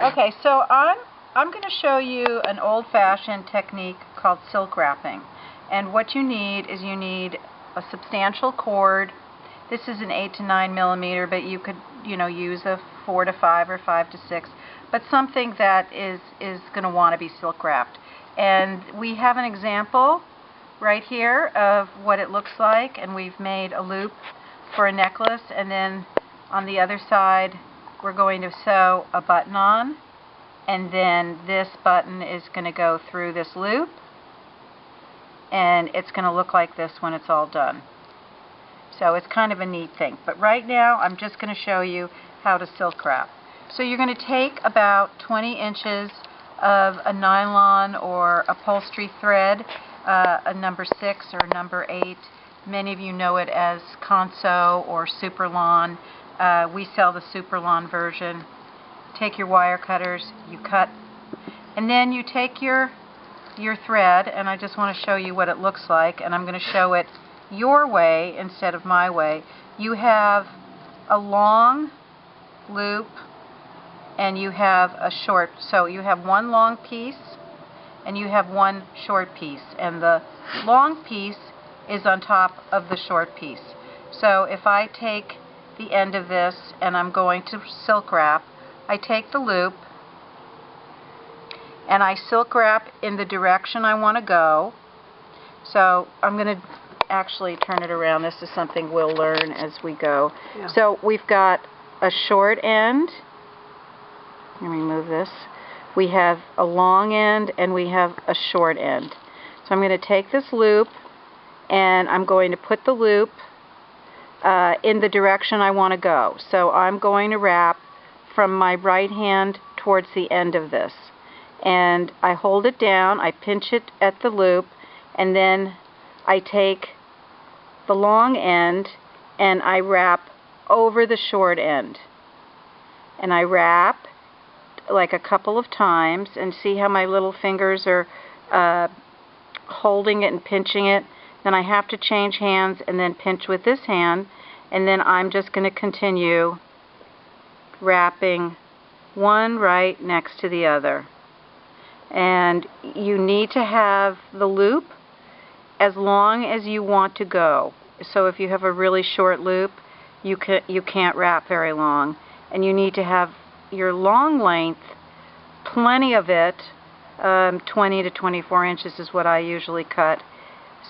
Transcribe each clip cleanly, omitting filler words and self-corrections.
Okay, so I'm going to show you an old-fashioned technique called silk wrapping. And what you need is you need a substantial cord. This is an 8 to 9 millimeter, but you could, use a 4 to 5 or 5 to 6, but something that is going to want to be silk wrapped. And we have an example right here of what it looks like, and we've made a loop for a necklace, and then on the other side we're going to sew a button on, and then this button is going to go through this loop, and it's going to look like this when it's all done. So it's kind of a neat thing. But right now I'm just going to show you how to silk wrap. So you're going to take about 20 inches of a nylon or upholstery thread, a number 6 or number 8. Many of you know it as Conso or Superlon. We sell the Superlon version. Take your wire cutters, you cut, and then you take your thread, and I just want to show you what it looks like, and I'm going to show it your way instead of my way. You have a long loop and you have a short, so you have one long piece and you have one short piece, and the long piece is on top of the short piece. So if I take the end of this and I'm going to silk wrap, I take the loop and I silk wrap in the direction I want to go. So I'm going to actually turn it around. This is something we'll learn as we go. Yeah. So we've got a short end. Let me move this. We have a long end and we have a short end. So I'm going to take this loop and I'm going to put the loop in the direction I want to go. So I'm going to wrap from my right hand towards the end of this. And I hold it down, I pinch it at the loop, and then I take the long end and I wrap over the short end. And I wrap like a couple of times, and see how my little fingers are holding it and pinching it. Then I have to change hands and then pinch with this hand, and then I'm just going to continue wrapping one right next to the other. And you need to have the loop as long as you want to go. So if you have a really short loop, you can't wrap very long, and you need to have your long length, plenty of it, 20 to 24 inches is what I usually cut,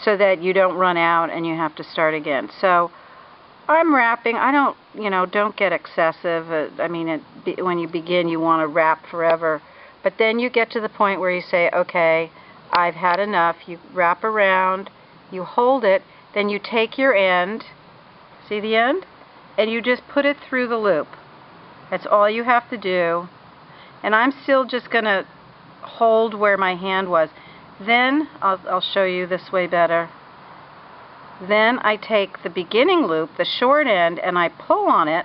so that you don't run out and you have to start again. So I'm wrapping. I don't get excessive. When you begin, you want to wrap forever, but then you get to the point where you say, okay, I've had enough. You wrap around, you hold it, then you take your end, see the end, and you just put it through the loop. That's all you have to do. And I'm still just going to hold where my hand was. Then I'll show you this way better. Then I take the beginning loop, the short end, and I pull on it,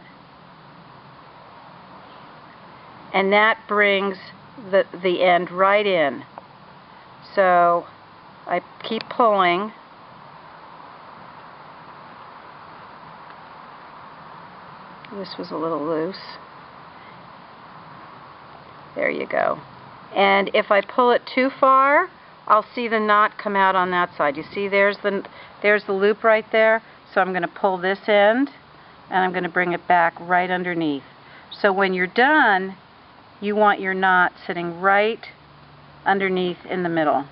and that brings the end right in. So I keep pulling. This was a little loose. There you go. And if I pull it too far, I'll see the knot come out on that side. You see, there's the loop right there. So I'm going to pull this end, and I'm going to bring it back right underneath. So when you're done, you want your knot sitting right underneath in the middle.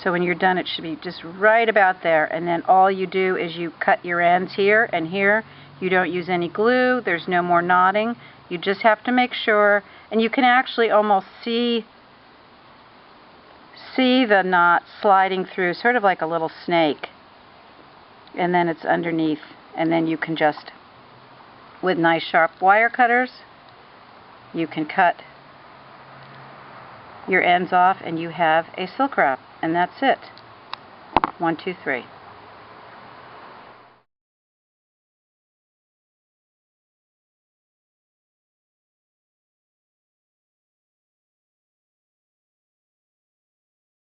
So when you're done, it should be just right about there. And then all you do is you cut your ends here and here. You don't use any glue. There's no more knotting. You just have to make sure, and you can actually almost see the knot sliding through, sort of like a little snake. And then it's underneath, and then you can just, with nice sharp wire cutters, you can cut your ends off and you have a silk wrap. And that's it. 1, 2, 3.